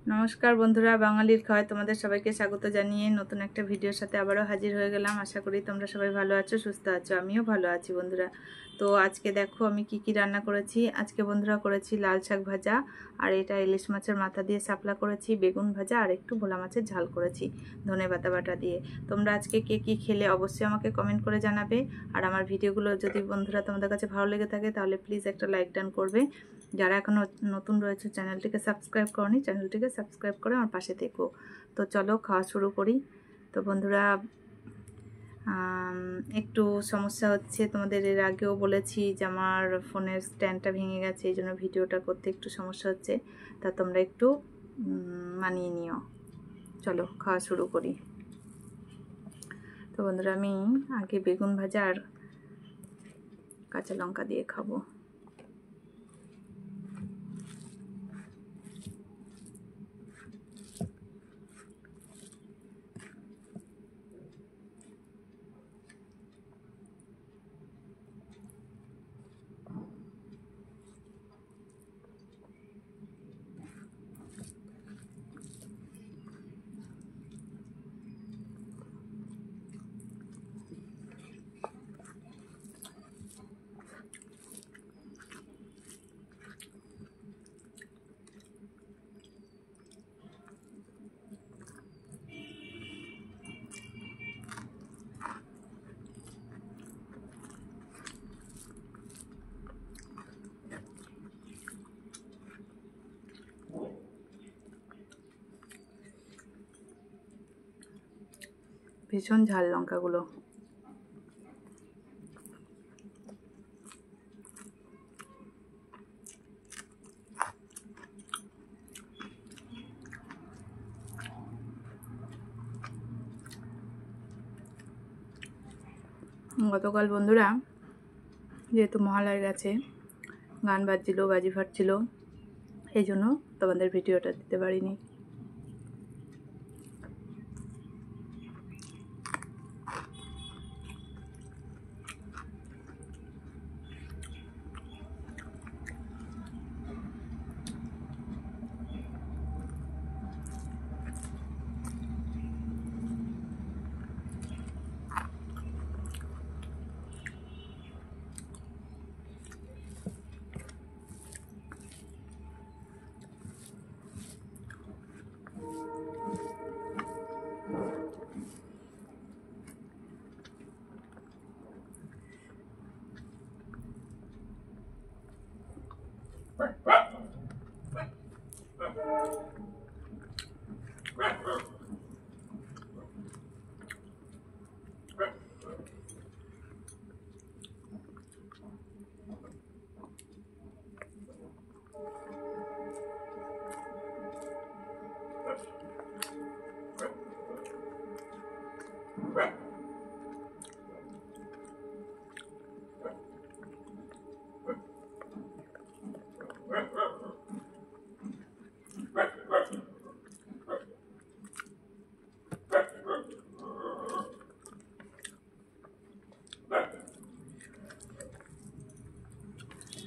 নমস্কার বন্ধুরা, বাঙালির খাওয়ায় তোমাদের সবাইকে স্বাগত জানিয়ে নতুন একটা ভিডিওর সাথে আবারও হাজির হয়ে গেলাম। আশা করি তোমরা সবাই ভালো আছো, সুস্থ আছো। আমিও ভালো আছি বন্ধুরা। তো আজকে দেখো আমি কি রান্না করেছি। আজকে বন্ধুরা করেছি লাল শাক ভাজা, আর এটা ইলিশ মাছের মাথা দিয়ে শাপলা করেছি, বেগুন ভাজা, আর একটু ভোলা মাছের ঝাল করেছি ধনেপাতা বাটা দিয়ে। তোমরা আজকে কে কী খেলে অবশ্যই আমাকে কমেন্ট করে জানাবে। আর আমার ভিডিওগুলো যদি বন্ধুরা তোমাদের কাছে ভালো লেগে থাকে তাহলে প্লিজ একটা লাইক ডান করবে। যারা এখনও নতুন রয়েছে চ্যানেলটিকে সাবস্ক্রাইব করনি, চ্যানেলটিকে সাবস্ক্রাইব করে আমার পাশে থেকো। তো চলো খাওয়া শুরু করি। তো বন্ধুরা, একটু সমস্যা হচ্ছে, তোমাদের এর আগেও বলেছি যে আমার ফোনের স্ট্যান্ডটা ভেঙে গেছে, এই জন্য ভিডিওটা করতে একটু সমস্যা হচ্ছে। তা তোমরা একটু মানিয়ে নিও। চলো খাওয়া শুরু করি। তো বন্ধুরা, আমি আগে বেগুন ভাজা আর কাঁচা লঙ্কা দিয়ে খাবো। ভীষণ ঝাল লঙ্কাগুলো। গতকাল বন্ধুরা যেহেতু মহালয়া গেছে, গান বাজছিল, বাজি ফাটছিল, এই জন্য তোমাদের ভিডিওটা দিতে পারিনি।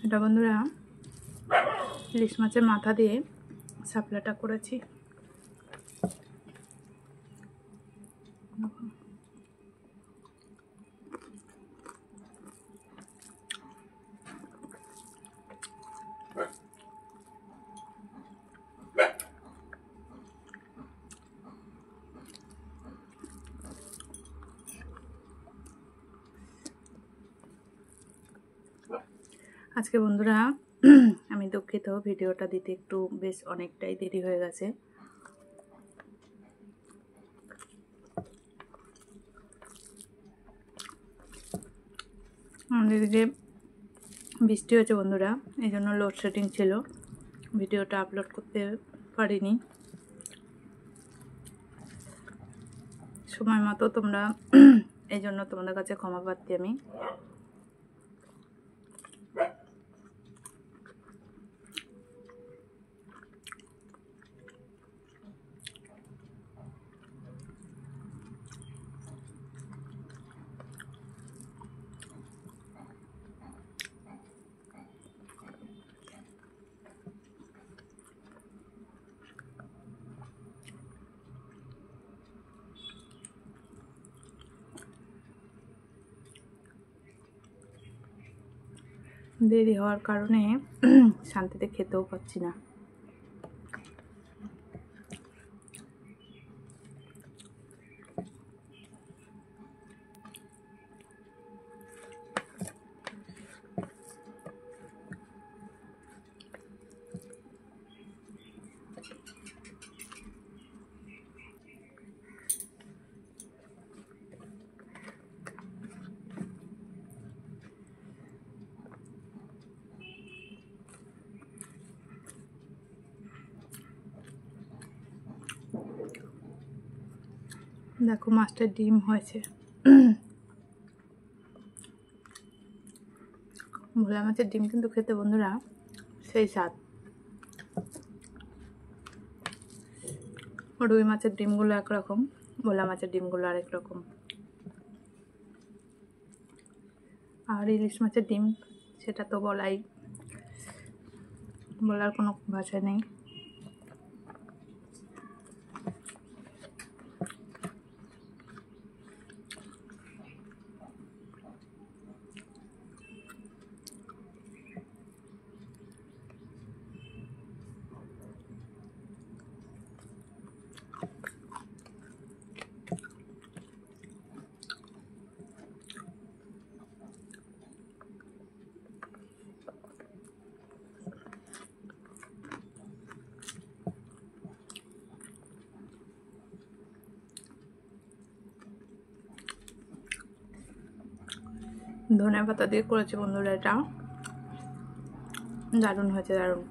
এটা বন্ধুরা ইলিশ মাছের মাথা দিয়ে শাপলাটা করেছি। আজকে বন্ধুরা আমি দুঃখিত, ভিডিওটা দিতে একটু বেশ অনেকটাই দেরি হয়ে গেছে। আমাদের যে বৃষ্টি হয়েছে বন্ধুরা, এই জন্য লোডশেডিং ছিল, ভিডিওটা আপলোড করতে পারিনি সময় মতো। তোমরা এই জন্য তোমাদের কাছে ক্ষমা প্রার্থী আমি। দেরি হওয়ার কারণে শান্তিতে খেতেও পাচ্ছি না। দেখো মাছটা ডিম হয়েছে। ভোলা মাছের ডিম কিন্তু খেতে বন্ধুরা সেই স্বাদ। রুই মাছের ডিমগুলো একরকম, ভোলা মাছের ডিমগুলো আরেক রকম। আর ইলিশ মাছের ডিম সেটা তো বলার কোনো ভাষা নেই। ধনে পাতা দিয়ে করেছি বন্ধুরা, এটা দারুণ হয়েছে, দারুণ।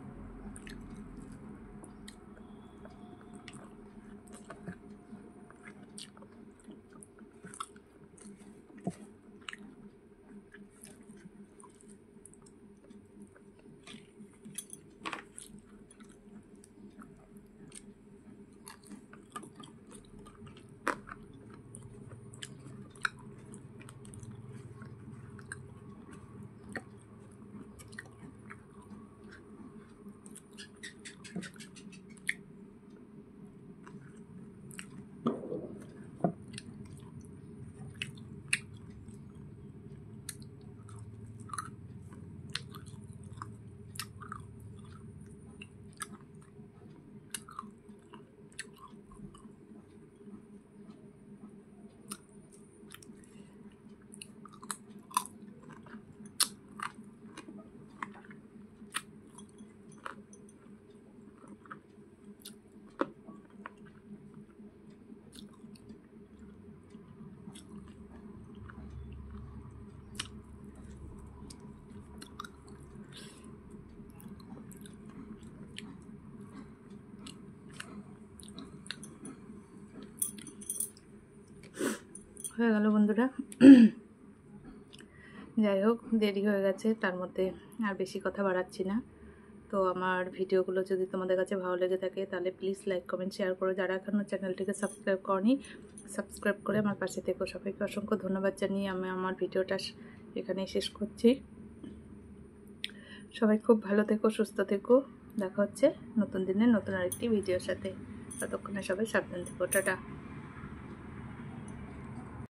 হয়ে গেল বন্ধুরা। যাই হোক, দেরি হয়ে গেছে, তার মধ্যে আর বেশি কথা বাড়াচ্ছি না। তো আমার ভিডিওগুলো যদি তোমাদের কাছে ভালো লেগে থাকে তাহলে প্লিজ লাইক কমেন্ট শেয়ার করো। যারা এখনও চ্যানেলটিকে সাবস্ক্রাইব করনি, সাবস্ক্রাইব করে আমার পাশে থেকো। সবাইকে অসংখ্য ধন্যবাদ জানিয়ে আমি আমার ভিডিওটা এখানেই শেষ করছি। সবাই খুব ভালো থেকো, সুস্থ থেকো। দেখা হচ্ছে নতুন দিনে নতুন আরেকটি ভিডিওর সাথে। ততক্ষণে সবাই সাবধান থেকো। টাটা।